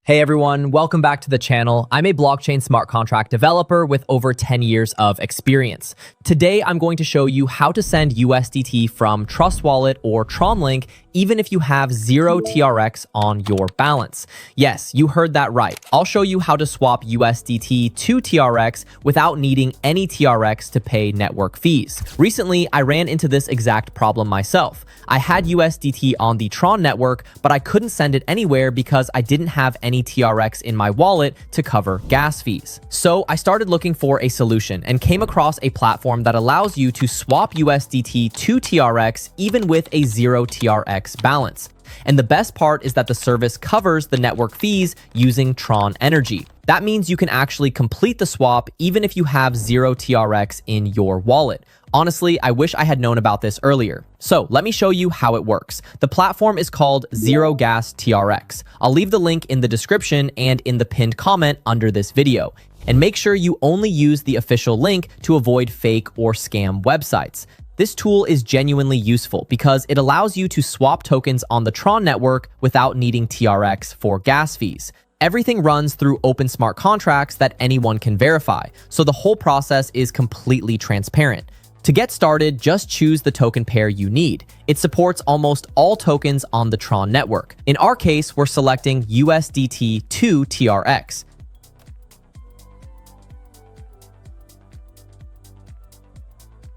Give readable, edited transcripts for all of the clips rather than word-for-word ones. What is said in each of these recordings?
Hey everyone, welcome back to the channel. I'm a blockchain smart contract developer with over 10 years of experience. Today, I'm going to show you how to send USDT from Trust Wallet or Tron Link even if you have 0 TRX on your balance. Yes, you heard that right. I'll show you how to swap USDT to TRX without needing any TRX to pay network fees. Recently, I ran into this exact problem myself. I had USDT on the Tron network, but I couldn't send it anywhere because I didn't have any TRX in my wallet to cover gas fees. So I started looking for a solution and came across a platform that allows you to swap USDT to TRX even with a 0 TRX balance. And the best part is that the service covers the network fees using Tron Energy. That means you can actually complete the swap even if you have 0 TRX in your wallet. Honestly, I wish I had known about this earlier. So let me show you how it works. The platform is called Zero Gas TRX. I'll leave the link in the description and in the pinned comment under this video. And make sure you only use the official link to avoid fake or scam websites. This tool is genuinely useful because it allows you to swap tokens on the Tron network without needing TRX for gas fees. Everything runs through open smart contracts that anyone can verify, so the whole process is completely transparent. To get started, just choose the token pair you need. It supports almost all tokens on the Tron network. In our case, we're selecting USDT to TRX.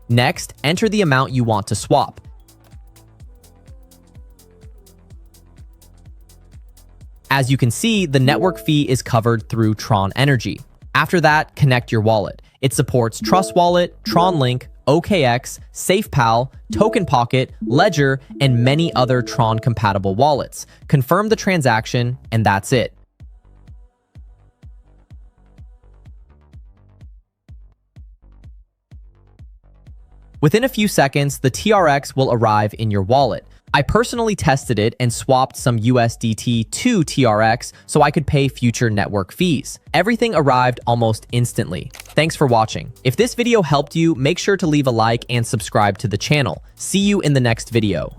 Next, enter the amount you want to swap. As you can see, the network fee is covered through Tron Energy. After that, connect your wallet. It supports Trust Wallet, Tron Link, OKX, SafePal, Token Pocket, Ledger, and many other Tron-compatible wallets. Confirm the transaction, and that's it. Within a few seconds, the TRX will arrive in your wallet. I personally tested it and swapped some USDT to TRX so I could pay future network fees. Everything arrived almost instantly. Thanks for watching. If this video helped you, make sure to leave a like and subscribe to the channel. See you in the next video.